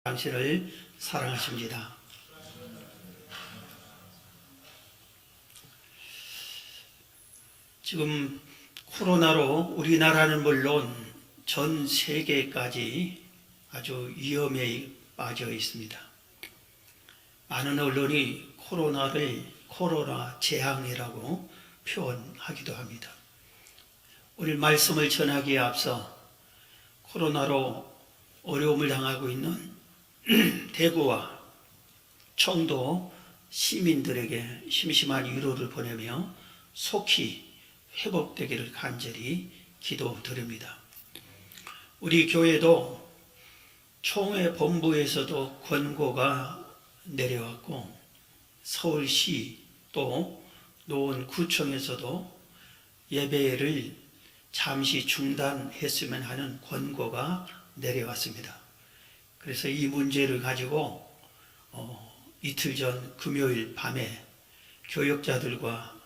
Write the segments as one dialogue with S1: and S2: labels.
S1: 당신을 사랑하십니다. 지금 코로나로 우리나라는 물론 전 세계까지 아주 위험에 빠져 있습니다. 많은 언론이 코로나를 코로나 재앙이라고 표현하기도 합니다. 오늘 말씀을 전하기에 앞서 코로나로 어려움을 당하고 있는 대구와 청도 시민들에게 심심한 위로를 보내며 속히 회복되기를 간절히 기도드립니다. 우리 교회도 총회 본부에서도 권고가 내려왔고 서울시 또 노원구청에서도 예배를 잠시 중단했으면 하는 권고가 내려왔습니다. 그래서 이 문제를 가지고 이틀 전 금요일 밤에 교역자들과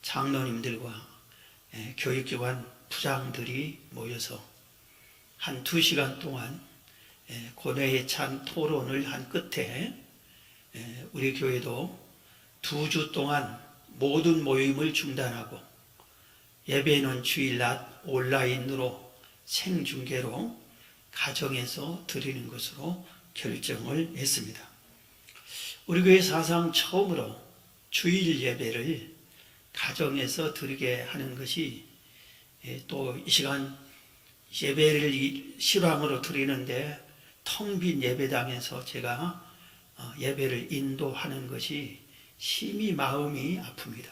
S1: 장로님들과 교육기관 부장들이 모여서 한 2시간 동안 고뇌에 찬 토론을 한 끝에 우리 교회도 2주 동안 모든 모임을 중단하고 예배는 주일낮 온라인으로 생중계로 가정에서 드리는 것으로 결정을 했습니다. 우리 교회 사상 처음으로 주일 예배를 가정에서 드리게 하는 것이 또 이 시간 예배를 실황으로 드리는데 텅 빈 예배당에서 제가 예배를 인도하는 것이 심히 마음이 아픕니다.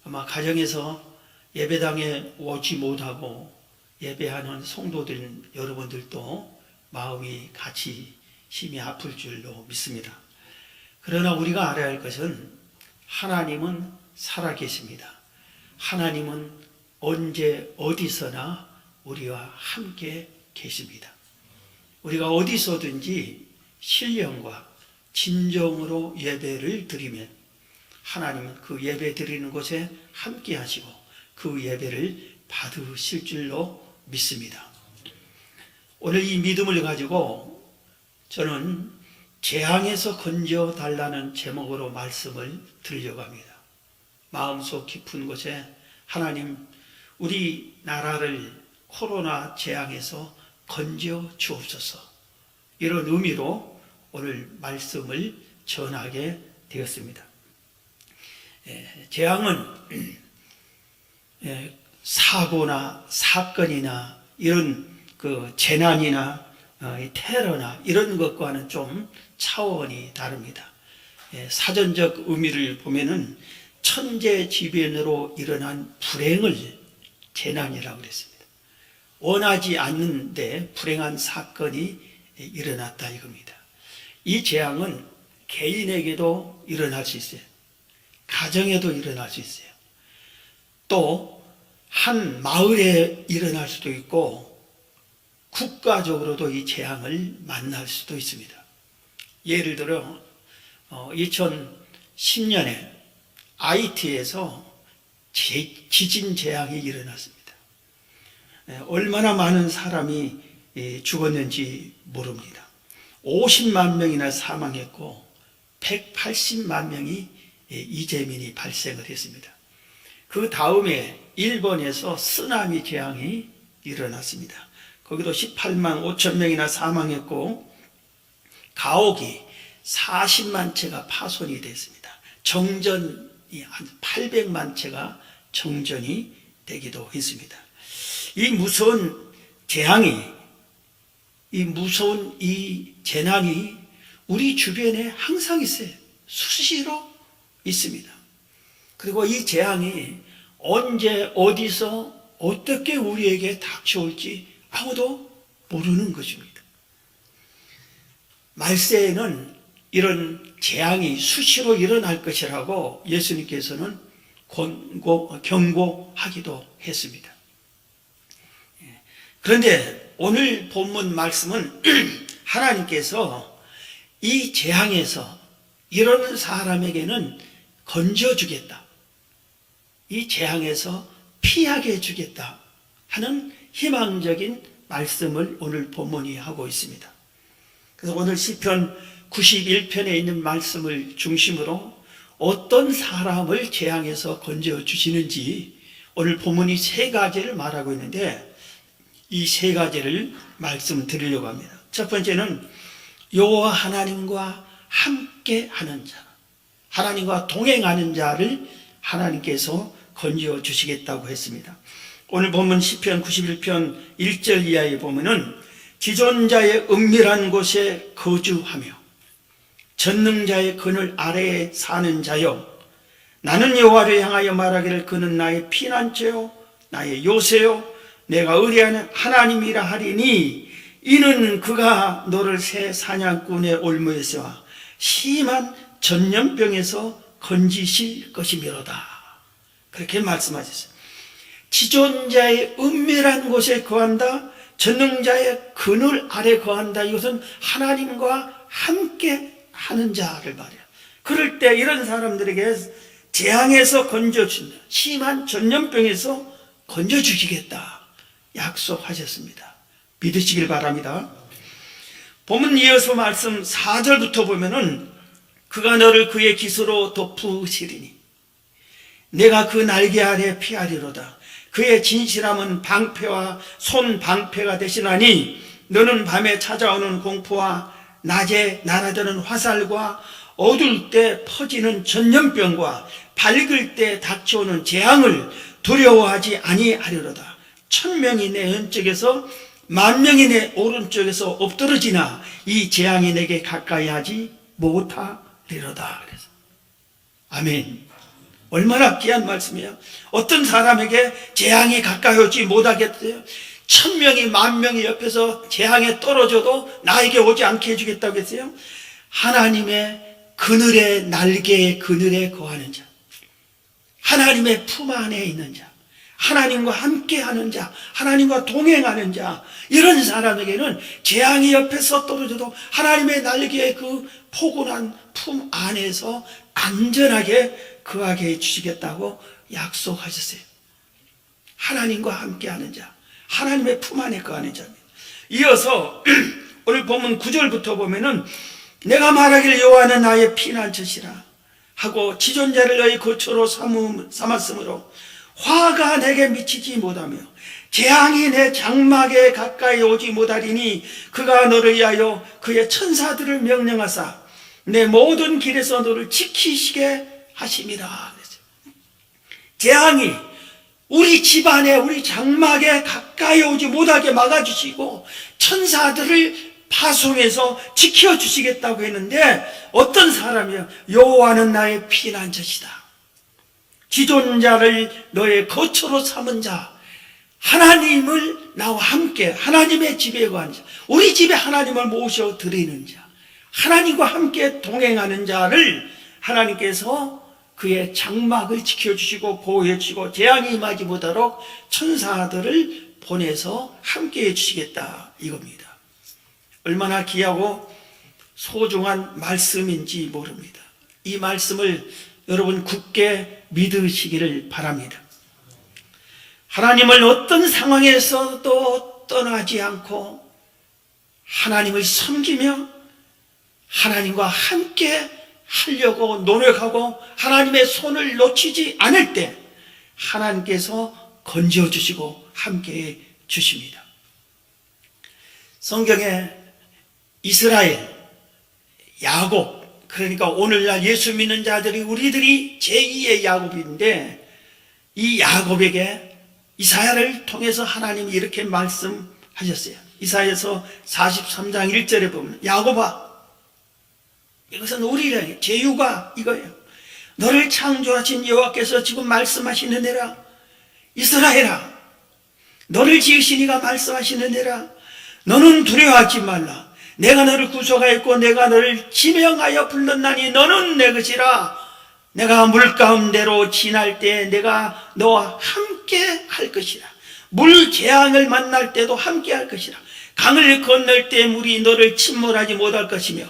S1: 아마 가정에서 예배당에 오지 못하고 예배하는 성도들 여러분들도 마음이 같이 심히 아플 줄로 믿습니다. 그러나 우리가 알아야 할 것은 하나님은 살아계십니다. 하나님은 언제 어디서나 우리와 함께 계십니다. 우리가 어디서든지 신령과 진정으로 예배를 드리면 하나님은 그 예배 드리는 곳에 함께 하시고 그 예배를 받으실 줄로 믿습니다. 오늘 이 믿음을 가지고 저는 재앙에서 건져 달라는 제목으로 말씀을 드리려고 합니다. 마음속 깊은 곳에 하나님 우리나라를 코로나 재앙에서 건져 주옵소서, 이런 의미로 오늘 말씀을 전하게 되었습니다. 재앙은 사고나 사건이나 이런 그 재난이나 테러나 이런 것과는 좀 차원이 다릅니다. 사전적 의미를 보면은 천재지변으로 일어난 불행을 재난이라고 그랬습니다. 원하지 않는데 불행한 사건이 일어났다 이겁니다. 이 재앙은 개인에게도 일어날 수 있어요. 가정에도 일어날 수 있어요. 또 한 마을에 일어날 수도 있고 국가적으로도 이 재앙을 만날 수도 있습니다. 예를 들어 2010년에 아이티에서 지진 재앙이 일어났습니다. 얼마나 많은 사람이 죽었는지 모릅니다. 50만 명이나 사망했고 180만 명이 이재민이 발생을 했습니다. 그 다음에 일본에서 쓰나미 재앙이 일어났습니다. 거기도 18만 5천 명이나 사망했고 가옥이 40만 채가 파손이 됐습니다. 정전이 한 800만 채가 정전이 되기도 했습니다. 이 무서운 재앙이, 이 무서운 이 재난이 우리 주변에 항상 있어요. 수시로 있습니다. 그리고 이 재앙이 언제 어디서 어떻게 우리에게 닥쳐올지 아무도 모르는 것입니다. 말세에는 이런 재앙이 수시로 일어날 것이라고 예수님께서는 경고하기도 했습니다. 그런데 오늘 본문 말씀은 하나님께서 이 재앙에서 이런 사람에게는 건져주겠다, 이 재앙에서 피하게 해주겠다 하는 희망적인 말씀을 오늘 본문이 하고 있습니다. 그래서 오늘 시편 91편에 있는 말씀을 중심으로 어떤 사람을 재앙에서 건져 주시는지 오늘 본문이 세 가지를 말하고 있는데 이 세 가지를 말씀드리려고 합니다. 첫 번째는 여호와 하나님과 함께 하는 자, 하나님과 동행하는 자를 하나님께서 건져 주시겠다고 했습니다. 오늘 본문 시편 91편 1절 이하에 보면은 지존자의 은밀한 곳에 거주하며 전능자의 그늘 아래에 사는 자여, 나는 여호와를 향하여 말하기를 그는 나의 피난처요 나의 요새요 내가 의뢰하는 하나님이라 하리니 이는 그가 너를 새 사냥꾼의 올무에서와 심한 전염병에서 건지실 것이미로다. 그렇게 말씀하셨어요. 지존자의 은밀한 곳에 거한다, 전능자의 그늘 아래 거한다. 이것은 하나님과 함께 하는 자를 말해요. 그럴 때 이런 사람들에게 재앙에서 건져준다, 심한 전염병에서 건져주시겠다 약속하셨습니다. 믿으시길 바랍니다. 본문 이어서 말씀 4절부터 보면은 그가 너를 그의 기수로 덮으시리니 내가 그 날개 아래 피하리로다. 그의 진실함은 방패와 손 방패가 되시나니 너는 밤에 찾아오는 공포와 낮에 날아드는 화살과 어두울 때 퍼지는 전염병과 밝을 때 닥쳐오는 재앙을 두려워하지 아니하리로다. 1000명이 내 왼쪽에서 10,000명이 내 오른쪽에서 엎드러지나 이 재앙이 내게 가까이 하지 못하리로다. 그래서 아멘. 얼마나 귀한 말씀이에요. 어떤 사람에게 재앙이 가까이 오지 못하겠어요? 1000명이 10,000명이 옆에서 재앙에 떨어져도 나에게 오지 않게 해주겠다고 했어요. 하나님의 그늘에, 날개의 그늘에 거하는 자, 하나님의 품 안에 있는 자, 하나님과 함께하는 자, 하나님과 동행하는 자, 이런 사람에게는 재앙이 옆에서 떨어져도 하나님의 날개의 그 포근한 품 안에서 안전하게 거하게 해주시겠다고 약속하셨어요. 하나님과 함께하는 자, 하나님의 품 안에 거하는 자입니다. 이어서 오늘 본문 9절부터 보면은 내가 말하기를 여호와는 나의 피난처시라 하고 지존자를 너희 거처로 삼았으므로 화가 내게 미치지 못하며 재앙이 내 장막에 가까이 오지 못하리니 그가 너를 위하여 그의 천사들을 명령하사 내 모든 길에서 너를 지키시게 하심이라. 재앙이 우리 집안에, 우리 장막에 가까이 오지 못하게 막아주시고 천사들을 파송해서 지켜주시겠다고 했는데 어떤 사람이요? 여호와는 나의 피난처시다. 지존자를 너의 거처로 삼은 자, 하나님을 나와 함께 하나님의 집에 거하는 자, 우리 집에 하나님을 모셔 드리는 자, 하나님과 함께 동행하는 자를 하나님께서 그의 장막을 지켜주시고 보호해주시고 재앙이 임하지 못하도록 천사들을 보내서 함께해 주시겠다 이겁니다. 얼마나 귀하고 소중한 말씀인지 모릅니다. 이 말씀을 여러분 굳게 믿으시기를 바랍니다. 하나님을 어떤 상황에서도 떠나지 않고 하나님을 섬기며 하나님과 함께 하려고 노력하고 하나님의 손을 놓치지 않을 때 하나님께서 건져주시고 함께해 주십니다. 성경에 이스라엘, 야곱, 그러니까 오늘날 예수 믿는 자들이 우리들이 제2의 야곱인데 이 야곱에게 이사야를 통해서 하나님이 이렇게 말씀하셨어요. 이사야서 43장 1절에 보면 야곱아, 이것은 우리의 제유가 이거예요. 너를 창조하신 여호와께서 지금 말씀하시느니라. 이스라엘아, 너를 지으신 이가 말씀하시느니라. 너는 두려워하지 말라. 내가 너를 구속하였고 내가 너를 지명하여 불렀나니 너는 내 것이라. 내가 물 가운데로 지날 때 내가 너와 함께 할 것이라. 물 재앙을 만날 때도 함께 할 것이라. 강을 건널 때 물이 너를 침몰하지 못할 것이며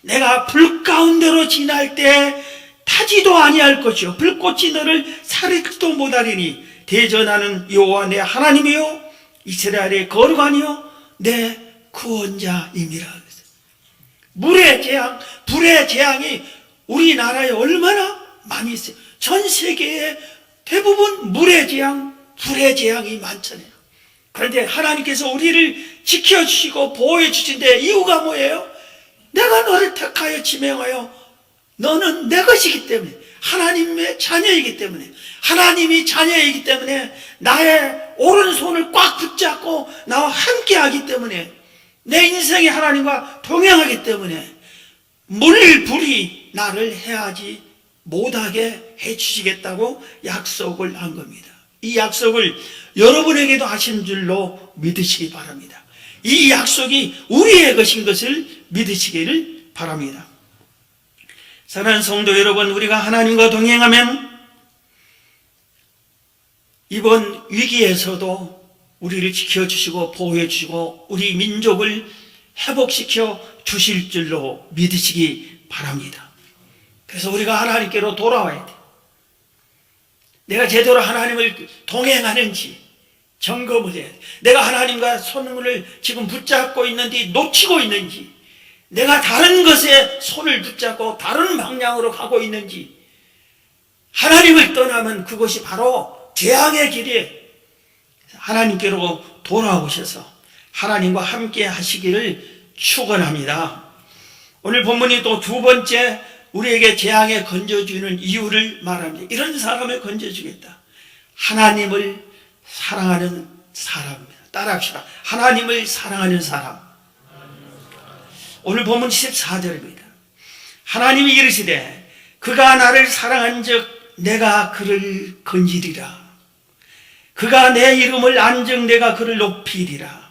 S1: 내가 불 가운데로 지날 때 타지도 아니할 것이요 불꽃이 너를 사르지도 못하리니 대전하는 여호와 내 하나님이요 이스라엘의 거룩하니요 내 구원자임이라. 물의 재앙, 불의 재앙이 우리나라에 얼마나 많이 있어요. 전 세계에 대부분 물의 재앙, 불의 재앙이 많잖아요. 그런데 하나님께서 우리를 지켜주시고 보호해 주신데 이유가 뭐예요? 내가 너를 택하여 지명하여 너는 내 것이기 때문에, 하나님의 자녀이기 때문에, 하나님이 자녀이기 때문에 나의 오른손을 꽉 붙잡고 나와 함께하기 때문에, 내 인생이 하나님과 동행하기 때문에 물, 불이 나를 해하지 못하게 해주시겠다고 약속을 한 겁니다. 이 약속을 여러분에게도 하신 줄로 믿으시기 바랍니다. 이 약속이 우리의 것인 것을 믿으시기를 바랍니다. 사랑하는 성도 여러분, 우리가 하나님과 동행하면 이번 위기에서도 우리를 지켜주시고 보호해주시고 우리 민족을 회복시켜 주실 줄로 믿으시기 바랍니다. 그래서 우리가 하나님께로 돌아와야 돼요. 내가 제대로 하나님을 동행하는지 점검을 해야 돼. 내가 하나님과 손을 지금 붙잡고 있는지 놓치고 있는지, 내가 다른 것에 손을 붙잡고 다른 방향으로 가고 있는지, 하나님을 떠나면 그것이 바로 재앙의 길이에요. 하나님께로 돌아오셔서 하나님과 함께 하시기를 축원합니다. 오늘 본문이 또 두 번째 우리에게 재앙에 건져주는 이유를 말합니다. 이런 사람을 건져주겠다. 하나님을 사랑하는 사람입니다. 따라합시다. 하나님을 사랑하는 사람. 오늘 본문 14절입니다. 하나님이 이르시되 그가 나를 사랑한 즉 내가 그를 건지리라. 그가 내 이름을 안즉 내가 그를 높이리라.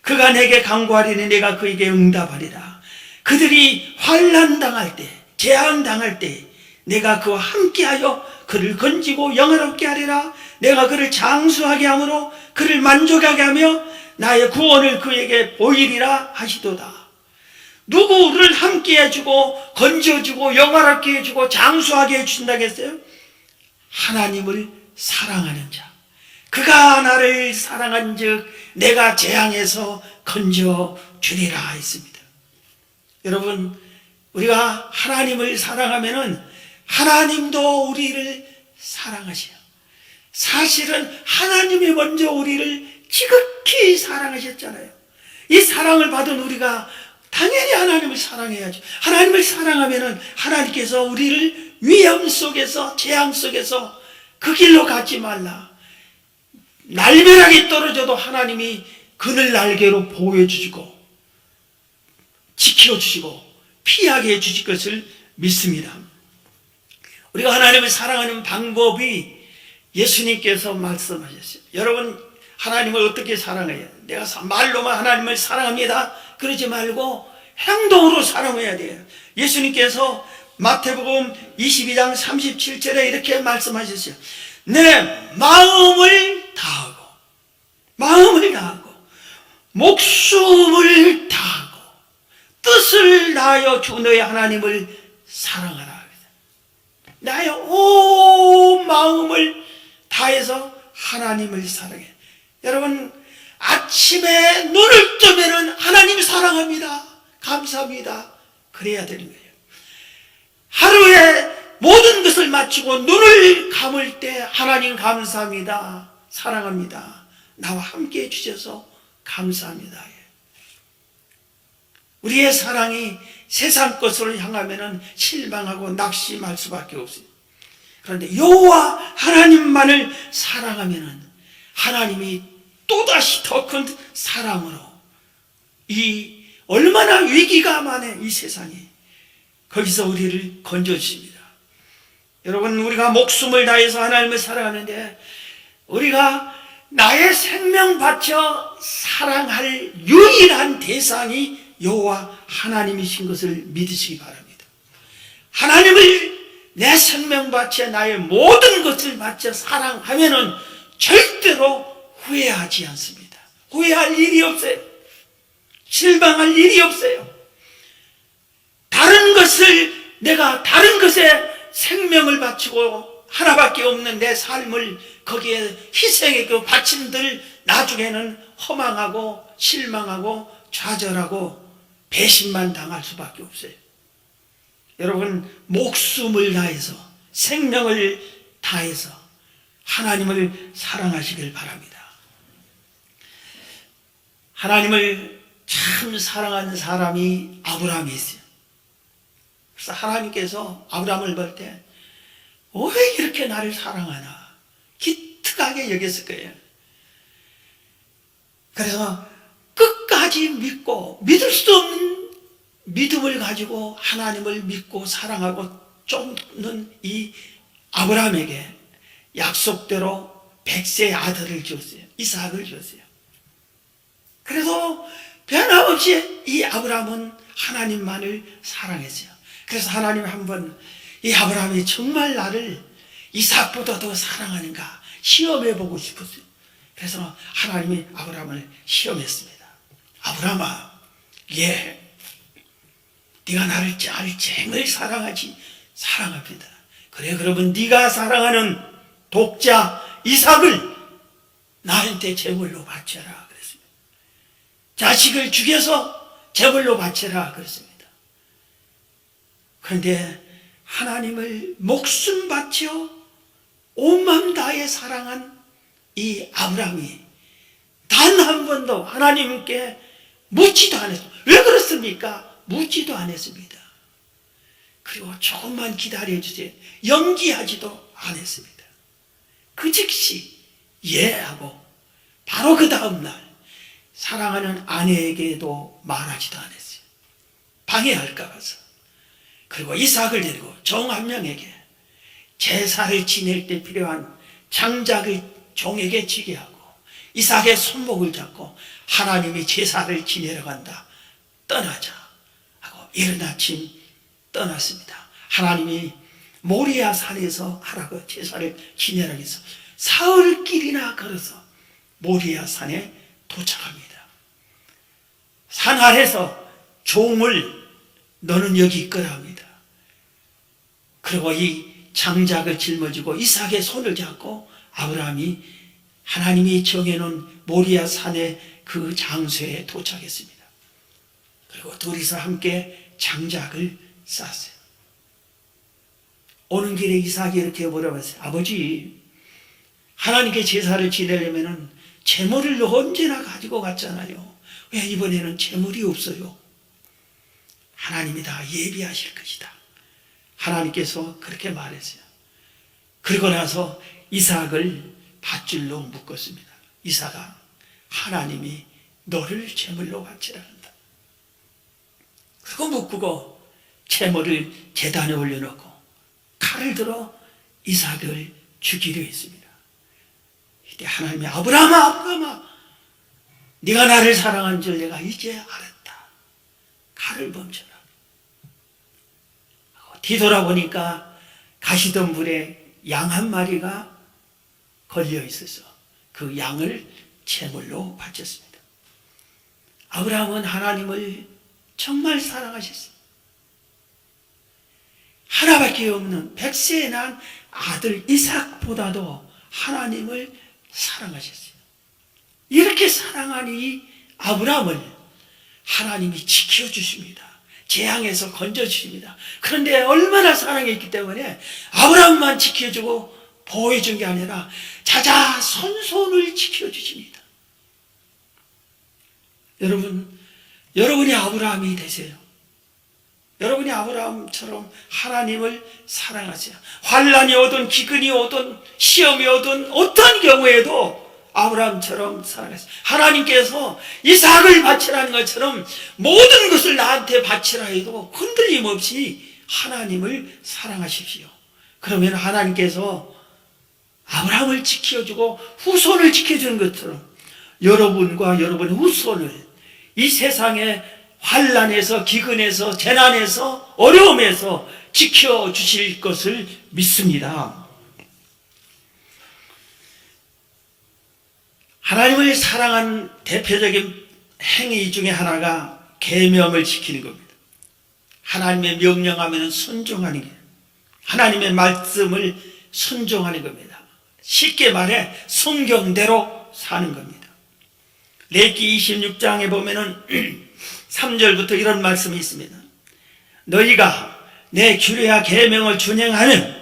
S1: 그가 내게 간구하리니 내가 그에게 응답하리라. 그들이 환난 당할 때, 재앙 당할 때 내가 그와 함께하여 그를 건지고 영화롭게 하리라. 내가 그를 장수하게 하므로 그를 만족하게 하며 나의 구원을 그에게 보이리라 하시도다. 누구를 함께 해주고 건져주고 영화롭게 해주고 장수하게 해주신다고 했어요? 하나님을 사랑하는 자. 그가 나를 사랑한 즉 내가 재앙에서 건져주리라 했습니다. 여러분, 우리가 하나님을 사랑하면은 하나님도 우리를 사랑하셔요. 사실은 하나님이 먼저 우리를 지극히 사랑하셨잖아요. 이 사랑을 받은 우리가 당연히 하나님을 사랑해야죠. 하나님을 사랑하면은 하나님께서 우리를 위험 속에서, 재앙 속에서 그 길로 가지 말라. 날벼락이 떨어져도 하나님이 그늘 날개로 보호해 주시고 지켜주시고 피하게 해주실 것을 믿습니다. 우리가 하나님을 사랑하는 방법이 예수님께서 말씀하셨어요. 여러분, 하나님을 어떻게 사랑해요? 내가 말로만 하나님을 사랑합니다 그러지 말고 행동으로 사랑해야 돼요. 예수님께서 마태복음 22장 37절에 이렇게 말씀하셨어요. 내 마음을 다하고 목숨을 다하고 뜻을 다하여 주 너의 하나님을 사랑하라. 나의 온 마음을 다해서 하나님을 사랑해. 여러분, 아침에 눈을 뜨면은 하나님 사랑합니다, 감사합니다 그래야 되는 거예요. 하루에 모든 것을 마치고 눈을 감을 때 하나님 감사합니다, 사랑합니다, 나와 함께 해주셔서 감사합니다. 우리의 사랑이 세상 것으로 향하면 실망하고 낙심할 수밖에 없어요. 그런데 여호와 하나님만을 사랑하면 하나님이 또다시 더 큰 사랑으로 이 얼마나 위기가 많아 이 세상에 거기서 우리를 건져주십니다. 여러분, 우리가 목숨을 다해서 하나님을 사랑하는데 우리가 나의 생명 바쳐 사랑할 유일한 대상이 여호와 하나님이신 것을 믿으시기 바랍니다. 하나님을 내 생명 바쳐 나의 모든 것을 바쳐 사랑하면은 절대로 후회하지 않습니다. 후회할 일이 없어요. 실망할 일이 없어요. 내가 다른 것에 생명을 바치고 하나밖에 없는 내 삶을 거기에 희생하고 바친들 나중에는 허망하고 실망하고 좌절하고 배신만 당할 수밖에 없어요. 여러분 목숨을 다해서 생명을 다해서 하나님을 사랑하시길 바랍니다. 하나님을 참 사랑하는 사람이 아브라함이 있어요. 그래서 하나님께서 아브라함을 볼 때 왜 이렇게 나를 사랑하나 기특하게 여겼을 거예요. 그래서 끝까지 믿고 믿을 수 없는 믿음을 가지고 하나님을 믿고 사랑하고 쫓는 이 아브라함에게 약속대로 100세의 아들을 주었어요. 이삭을 주었어요. 그래서 변함없이 이 아브라함은 하나님만을 사랑했어요. 그래서 하나님이 한번 이 아브라함이 정말 나를 이삭보다 더 사랑하는가 시험해보고 싶었어요. 그래서 하나님이 아브라함을 시험했습니다. 아브라함아, 네가 나를 쟁을 사랑하지? 사랑합니다. 그래, 그러면 네가 사랑하는 독자 이삭을 나한테 제물로 바쳐라 그랬습니다. 자식을 죽여서 제물로 바쳐라 그랬습니다. 그런데 하나님을 목숨 바쳐 온 마음 다해 사랑한 이 아브라함이 단 한 번도 하나님께 묻지도 않았습니다. 왜 그렇습니까? 묻지도 않았습니다. 그리고 조금만 기다려주세요. 연기하지도 않았습니다. 그 즉시 하고 바로 그 다음날 사랑하는 아내에게도 말하지도 않았어요. 방해할까 봐서. 그리고 이삭을 데리고 종 한 명에게 제사를 지낼 때 필요한 장작을 종에게 지게 하고 이삭의 손목을 잡고 하나님이 제사를 지내러 간다. 떠나자 하고 이른 아침 떠났습니다. 하나님이 모리아 산에서 하라고 제사를 지내라 해서 사흘 길이나 걸어서 모리아 산에 도착합니다. 산 아래서 종을 너는 여기 있거라 합니다. 그리고 이 장작을 짊어지고 이삭의 손을 잡고 아브라함이 하나님이 정해놓은 모리아 산의 그 장소에 도착했습니다. 그리고 둘이서 함께 장작을 쌌어요. 오는 길에 이삭이 이렇게 물어봤어요. 아버지, 하나님께 제사를 지내려면 제물을 언제나 가지고 갔잖아요. 왜 이번에는 제물이 없어요? 하나님이 다 예비하실 것이다. 하나님께서 그렇게 말했어요. 그러고 나서 이삭을 밧줄로 묶었습니다. 이삭아, 하나님이 너를 제물로 바치라 한다. 그리고 묶고 제물을 제단에 올려놓고 칼을 들어 이삭을 죽이려 했습니다. 이때 하나님이 아브라함아, 네가 나를 사랑한 줄 내가 이제 알았다. 칼을 멈춰라. 뒤돌아보니까 가시던 불에 양 한 마리가 걸려 있어서 그 양을 제물로 바쳤습니다. 아브라함은 하나님을 정말 사랑하셨어요. 하나밖에 없는 100세에 난 아들 이삭보다도 하나님을 사랑하셨어요. 이렇게 사랑한 이 아브라함을 하나님이 지켜주십니다. 재앙에서 건져주십니다. 그런데 얼마나 사랑했기 때문에 아브라함만 지켜주고 보호해준 게 아니라 자자손손을 지켜주십니다. 여러분이 아브라함이 되세요. 여러분이 아브라함처럼 하나님을 사랑하세요. 환난이 오든 기근이 오든 시험이 오든 어떤 경우에도 아브라함처럼 사랑했어요. 하나님께서 이삭을 바치라는 것처럼 모든 것을 나한테 바치라 해도 흔들림 없이 하나님을 사랑하십시오. 그러면 하나님께서 아브라함을 지켜주고 후손을 지켜주는 것처럼 여러분과 여러분의 후손을 이 세상의 환난에서 기근에서 재난에서 어려움에서 지켜주실 것을 믿습니다. 하나님을 사랑한 대표적인 행위 중에 하나가 계명을 지키는 겁니다. 하나님의 명령하면 순종하는 게 하나님의 말씀을 순종하는 겁니다. 쉽게 말해 성경대로 사는 겁니다. 레위기 26장에 보면은 3절부터 이런 말씀이 있습니다. 너희가 내 규례와 계명을 준행하면,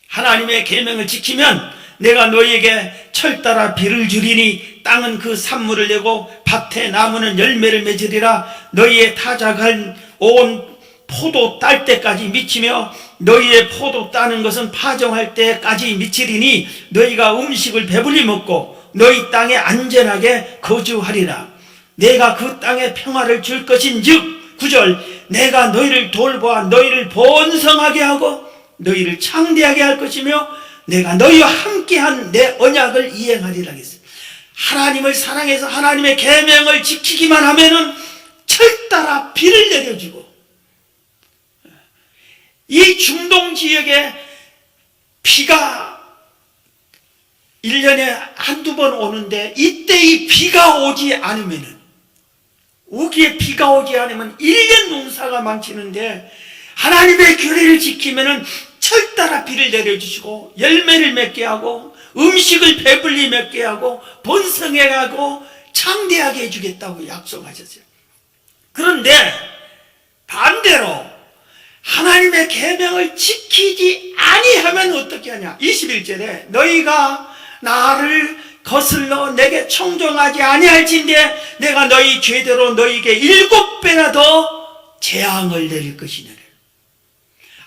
S1: 하나님의 계명을 지키면 내가 너희에게 철따라 비를 주리니 땅은 그 산물을 내고 밭에 나무는 열매를 맺으리라. 너희의 타작한 온 포도 딸 때까지 미치며 너희의 포도 따는 것은 파종할 때까지 미치리니 너희가 음식을 배불리 먹고 너희 땅에 안전하게 거주하리라. 내가 그 땅에 평화를 줄 것인즉 9절 내가 너희를 돌보아 너희를 번성하게 하고 너희를 창대하게 할 것이며 내가 너희와 함께한 내 언약을 이행하리라 했어요. 하나님을 사랑해서 하나님의 계명을 지키기만 하면은 철따라 비를 내려주고, 이 중동 지역에 비가 1년에 한두 번 오는데 이때 이 비가 오지 않으면은, 우기에 비가 오지 않으면 1년 농사가 망치는데 하나님의 규례를 지키면은 철따라 비를 내려주시고 열매를 맺게 하고 음식을 배불리 맺게 하고 번성해 가고 창대하게 해주겠다고 약속하셨어요. 그런데 반대로 하나님의 계명을 지키지 아니하면 어떻게 하냐. 21절에 너희가 나를 거슬러 내게 청종하지 아니할진대 내가 너희 죄대로 너희에게 7배나 더 재앙을 내릴 것이니라.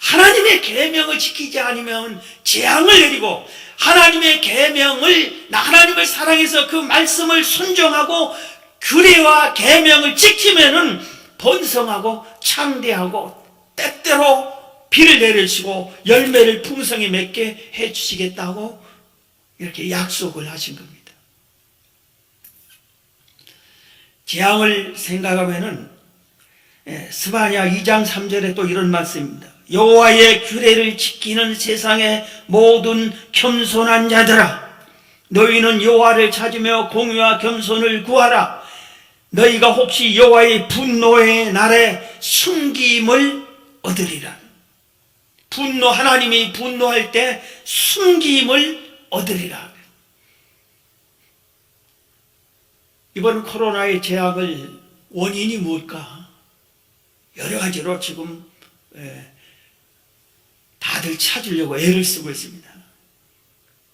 S1: 하나님의 계명을 지키지 않으면 재앙을 내리고, 하나님의 계명을, 하나님을 사랑해서 그 말씀을 순종하고 규례와 계명을 지키면은 번성하고 창대하고 때때로 비를 내리시고 열매를 풍성히 맺게 해주시겠다고 이렇게 약속을 하신 겁니다. 재앙을 생각하면은 스바냐 2장 3절에 또 이런 말씀입니다. 여호와의 규례를 지키는 세상의 모든 겸손한 자들아, 너희는 여호와를 찾으며 공의와 겸손을 구하라. 너희가 혹시 여호와의 분노의 날에 숨김을 얻으리라. 하나님이 분노할 때 숨김을 얻으리라. 이번 코로나의 재앙을 원인이 뭘까? 여러 가지로 지금 다들 찾으려고 애를 쓰고 있습니다.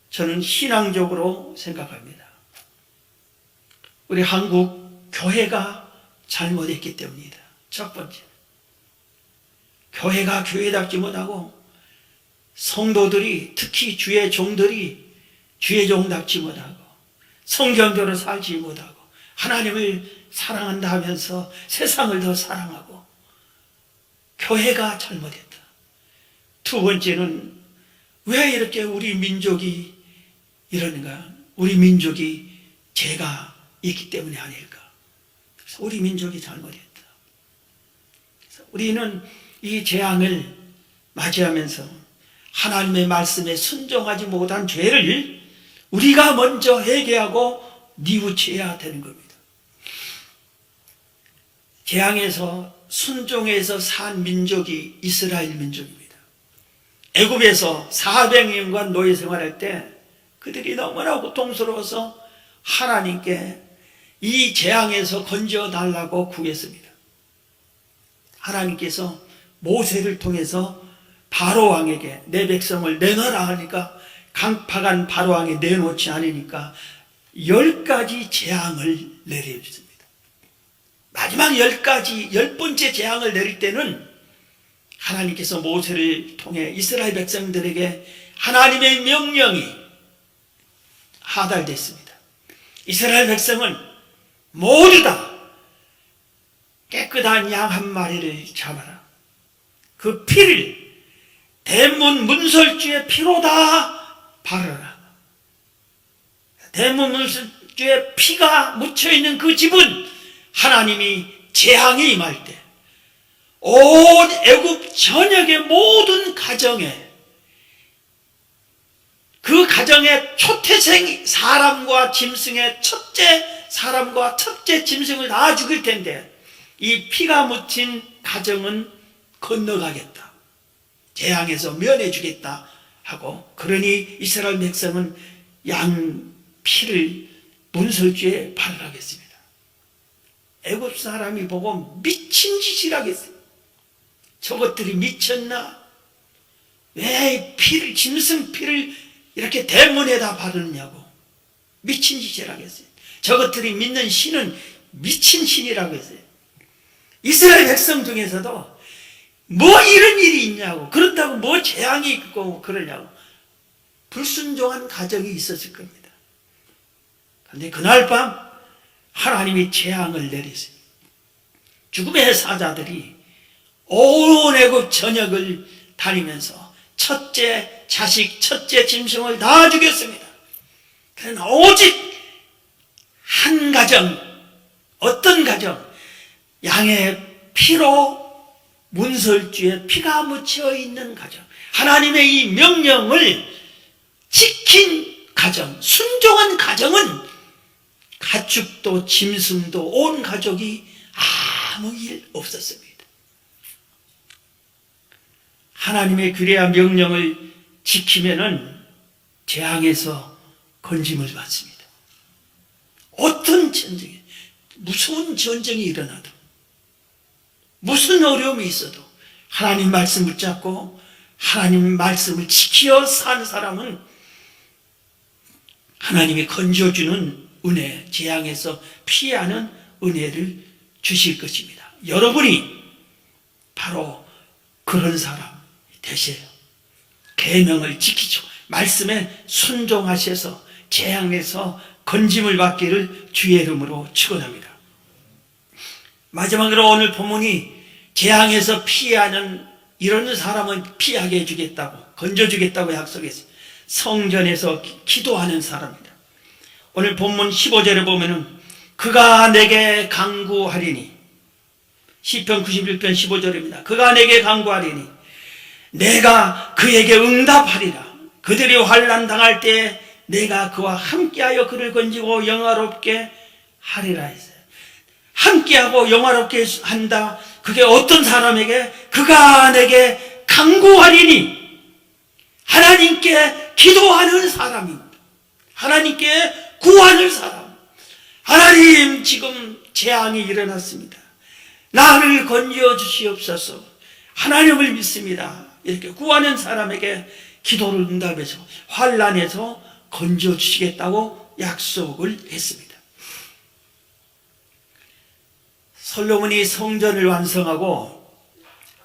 S1: 저는 신앙적으로 생각합니다. 우리 한국 교회가 잘못했기 때문이다. 첫 번째, 교회가 교회답지 못하고 성도들이, 특히 주의 종들이 주의 종답지 못하고 성경대로 살지 못하고 하나님을 사랑한다 하면서 세상을 더 사랑하고 교회가 잘못했다. 두 번째는 왜 이렇게 우리 민족이 이러는가? 우리 민족이 죄가 있기 때문이 아닐까? 그래서 우리 민족이 잘못했다. 그래서 우리는 이 재앙을 맞이하면서 하나님의 말씀에 순종하지 못한 죄를 우리가 먼저 회개하고 뉘우쳐야 되는 겁니다. 재앙에서 순종해서 산 민족이 이스라엘 민족입니다. 애굽에서 400년간 노예 생활할 때 그들이 너무나 고통스러워서 하나님께 이 재앙에서 건져달라고 구했습니다. 하나님께서 모세를 통해서 바로왕에게 내 백성을 내놔라 하니까 강팍한 바로왕에 내놓지 않으니까 10가지 재앙을 내려주십니다. 마지막 10번째 재앙을 내릴 때는 하나님께서 모세를 통해 이스라엘 백성들에게 하나님의 명령이 하달됐습니다. 이스라엘 백성은 모두 다 깨끗한 양 한 마리를 잡아라. 그 피를 대문 문설주의 피로 다 바르라. 대문 문설주의 피가 묻혀있는 그 집은 하나님이 재앙이 임할 때 온 애굽 전역의 모든 가정에, 그 가정의 초태생 사람과 짐승의 첫째 사람과 첫째 짐승을 다 죽일 텐데 이 피가 묻힌 가정은 건너가겠다, 재앙에서 면해주겠다 하고, 그러니 이스라엘 백성은 양 피를 문설주에 바르라겠습니다. 애굽 사람이 보고 미친 짓이라겠어요. 저것들이 미쳤나? 왜 피를, 짐승 피를 이렇게 대문에다 바르느냐고. 미친 짓이라고 했어요. 저것들이 믿는 신은 미친 신이라고 했어요. 이스라엘 백성 중에서도 뭐 이런 일이 있냐고, 그런다고 뭐 재앙이 있고 그러냐고 불순종한 가정이 있었을 겁니다. 그런데 그날 밤 하나님이 재앙을 내리세요. 죽음의 사자들이 온 애굽 전역을 다니면서 첫째 자식, 첫째 짐승을 다 죽였습니다. 그러나 오직 한 가정, 어떤 가정, 양의 피로 문설주에 피가 묻혀 있는 가정, 하나님의 이 명령을 지킨 가정, 순종한 가정은 가축도 짐승도 온 가족이 아무 일 없었습니다. 하나님의 규례와 명령을 지키면은 재앙에서 건짐을 받습니다. 어떤 전쟁이, 무서운 전쟁이 일어나도, 무슨 어려움이 있어도 하나님 말씀 붙잡고 하나님 말씀을 지켜 산 사람은 하나님이 건져주는 은혜, 재앙에서 피하는 은혜를 주실 것입니다. 여러분이 바로 그런 사람 되세요. 계명을 지키죠. 말씀에 순종하셔서 재앙에서 건짐을 받기를 주의 이름으로 축원합니다. 마지막으로 오늘 본문이 재앙에서 피하는 이런 사람은 피하게 해주겠다고, 건져주겠다고 약속했어요. 성전에서 기도하는 사람입니다. 오늘 본문 15절에 보면은 그가 내게 간구하리니, 시편 91편 15절입니다. 그가 내게 간구하리니 내가 그에게 응답하리라. 그들이 환난 당할 때 내가 그와 함께하여 그를 건지고 영화롭게 하리라 했어요. 함께하고 영화롭게 한다. 그게 어떤 사람에게? 그가 내게 간구하리니, 하나님께 기도하는 사람입니다. 하나님께 구하는 사람. 하나님, 지금 재앙이 일어났습니다. 나를 건져 주시옵소서. 하나님을 믿습니다. 이렇게 구하는 사람에게 기도를 응답해서 환난에서 건져 주시겠다고 약속을 했습니다. 솔로몬이 성전을 완성하고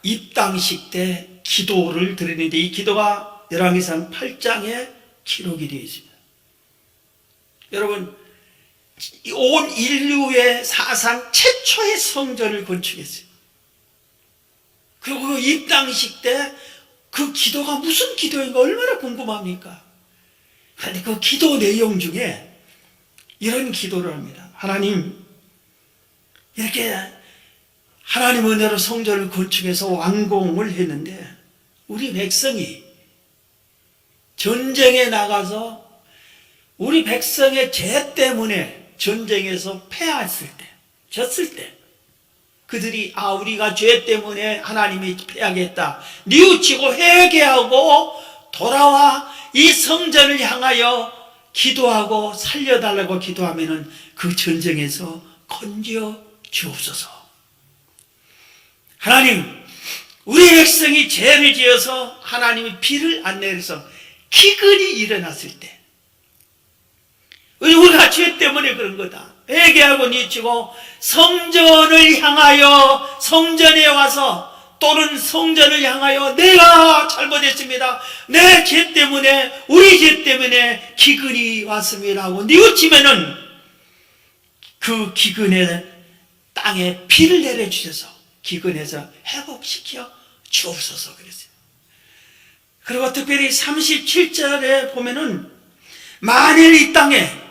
S1: 입당식 때 기도를 드리는데, 이 기도가 열왕기상 8장에 기록이 되어 있습니다. 여러분, 온 인류의 사상 최초의 성전을 건축했어요. 그리고 그 입당식 때 그 기도가 무슨 기도인가 얼마나 궁금합니까? 그런데 그 기도 내용 중에 이런 기도를 합니다. 하나님, 이렇게 하나님 은혜로 성전을 건축해서 완공을 했는데 우리 백성이 전쟁에 나가서 우리 백성의 죄 때문에 전쟁에서 패했을 때, 졌을 때 그들이 우리가 죄 때문에 하나님이 패하겠다 뉘우치고 회개하고 돌아와 이 성전을 향하여 기도하고 살려달라고 기도하면은 그 전쟁에서 건져 주옵소서. 하나님, 우리 백성이 죄를 지어서 하나님이 비를 안 내려서 기근이 일어났을 때, 우리가 죄 때문에 그런 거다. 회개하고 뉘치고 성전을 향하여, 성전에 와서 또는 성전을 향하여 내가 잘못했습니다. 내 죄 때문에, 우리 죄 때문에 기근이 왔습니다 하고 뉘우치면은 그 기근에 땅에 비를 내려주셔서 기근에서 회복시켜 주옵소서 그랬어요. 그리고 특별히 37절에 보면은 만일 이 땅에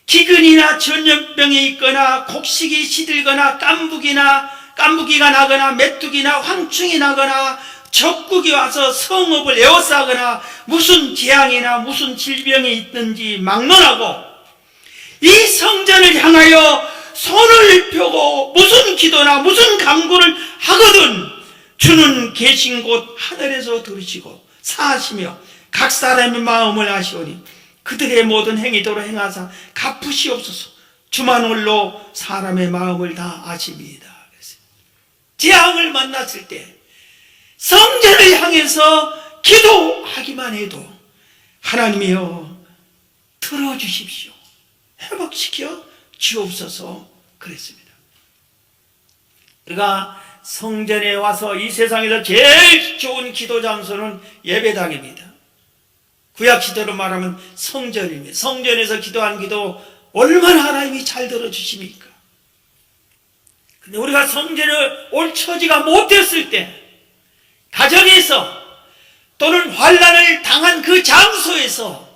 S1: 기근이나 전염병이 있거나 곡식이 시들거나 깐부기가 나거나 메뚜기나 황충이 나거나 적국이 와서 성읍을 에워싸거나 무슨 재앙이나 무슨 질병이 있든지 막론하고 이 성전을 향하여 손을 펴고 무슨 기도나 무슨 간구를 하거든 주는 계신 곳 하늘에서 들으시고 사하시며 각 사람의 마음을 아시오니 그들의 모든 행위대로 행하사 갚으시옵소서. 주만 홀로 사람의 마음을 다 아십니다. 재앙을 만났을 때 성전을 향해서 기도하기만 해도 하나님이여 들어주십시오, 회복시켜 주옵소서 그랬습니다. 우리가 성전에 와서 이 세상에서 제일 좋은 기도 장소는 예배당입니다. 구약 시대로 말하면 성전입니다. 성전에서 기도한 기도 얼마나 하나님이 잘 들어주십니까? 근데 우리가 성전에 올 처지가 못됐을 때, 가정에서 또는 환난을 당한 그 장소에서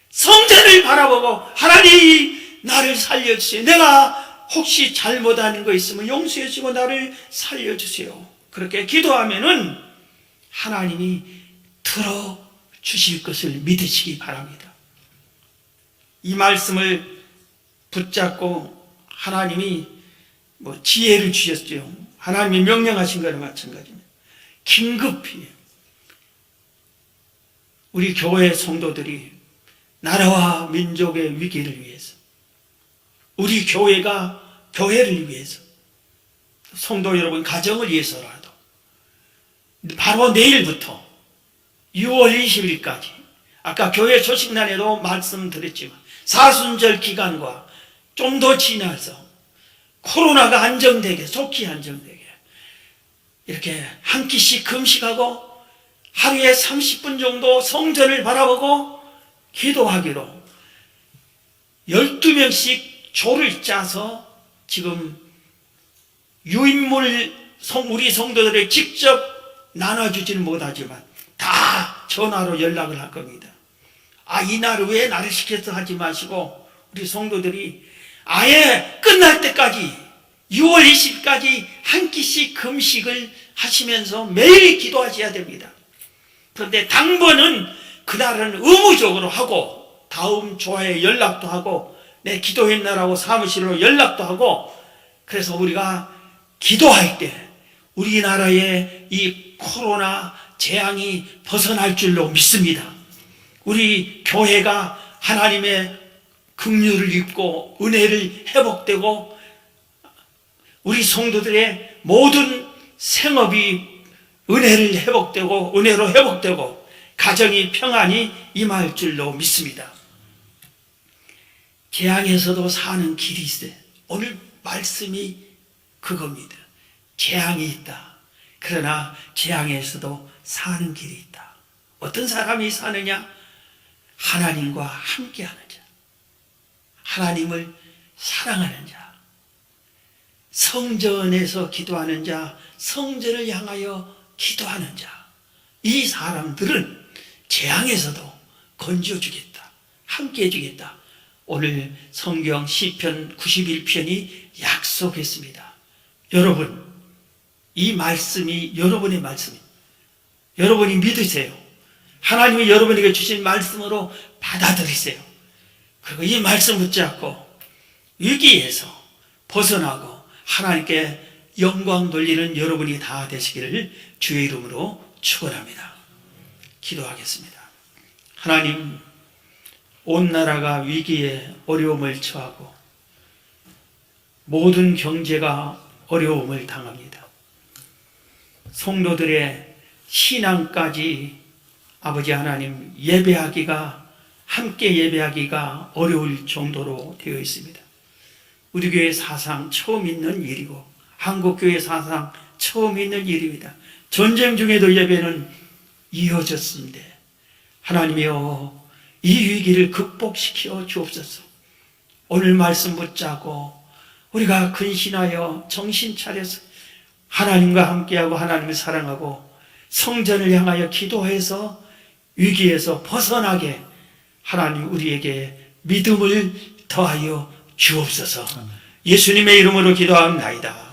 S1: 성전을 바라보고 하나님 나를 살려주세요, 내가 혹시 잘못하는 거 있으면 용서해 주시고 나를 살려주세요, 그렇게 기도하면은 하나님이 들어주실 것을 믿으시기 바랍니다. 이 말씀을 붙잡고 하나님이 지혜를 주셨죠. 하나님이 명령하신 거랑 마찬가지입니다. 긴급히 우리 교회 성도들이 나라와 민족의 위기를 위해서, 우리 교회가 교회를 위해서, 성도 여러분 가정을 위해서라도 바로 내일부터 6월 20일까지 아까 교회 소식란에도 말씀드렸지만 사순절 기간과 좀 더 지나서 코로나가 안정되게, 속히 안정되게 이렇게 한 끼씩 금식하고 하루에 30분 정도 성전을 바라보고 기도하기로 12명씩 조를 짜서 지금 유인물 우리 성도들에게 직접 나눠주지는 못하지만 다 전화로 연락을 할 겁니다. 이날 왜 나를 시켜서 하지 마시고 우리 성도들이 아예 끝날 때까지 6월 20일까지 한 끼씩 금식을 하시면서 매일 기도하셔야 됩니다. 그런데 당번은 그날은 의무적으로 하고 다음 조화에 연락도 하고 내 기도했나라고 사무실로 연락도 하고, 그래서 우리가 기도할 때 우리나라의 이 코로나 재앙이 벗어날 줄로 믿습니다. 우리 교회가 하나님의 긍휼을 입고 은혜를 회복되고 우리 성도들의 모든 생업이 은혜를 회복되고 은혜로 회복되고 가정이 평안히 임할 줄로 믿습니다. 재앙에서도 사는 길이 있어요. 오늘 말씀이 그겁니다. 재앙이 있다. 그러나 재앙에서도 사는 길이 있다. 어떤 사람이 사느냐? 하나님과 함께하는 자, 하나님을 사랑하는 자, 성전에서 기도하는 자, 성전을 향하여 기도하는 자, 이 사람들은 재앙에서도 건져주겠다, 함께해 주겠다. 오늘 성경 시편 91편이 약속했습니다. 여러분, 이 말씀이 여러분의 말씀입니다. 여러분이 믿으세요. 하나님이 여러분에게 주신 말씀으로 받아들이세요. 그리고 이 말씀 붙잡고 위기에서 벗어나고 하나님께 영광 돌리는 여러분이 다 되시기를 주의 이름으로 축원합니다. 기도하겠습니다. 하나님, 온 나라가 위기에 어려움을 처하고 모든 경제가 어려움을 당합니다. 성도들의 신앙까지 아버지 하나님 함께 예배하기가 어려울 정도로 되어 있습니다. 우리 교회 사상 처음 있는 일이고 한국교회 사상 처음 있는 일입니다. 전쟁 중에도 예배는 이어졌습니다. 하나님이여, 이 위기를 극복시켜 주옵소서. 오늘 말씀 붙잡고 우리가 근신하여 정신 차려서 하나님과 함께하고 하나님을 사랑하고 성전을 향하여 기도해서 위기에서 벗어나게 하나님 우리에게 믿음을 더하여 주옵소서. 예수님의 이름으로 기도합니다.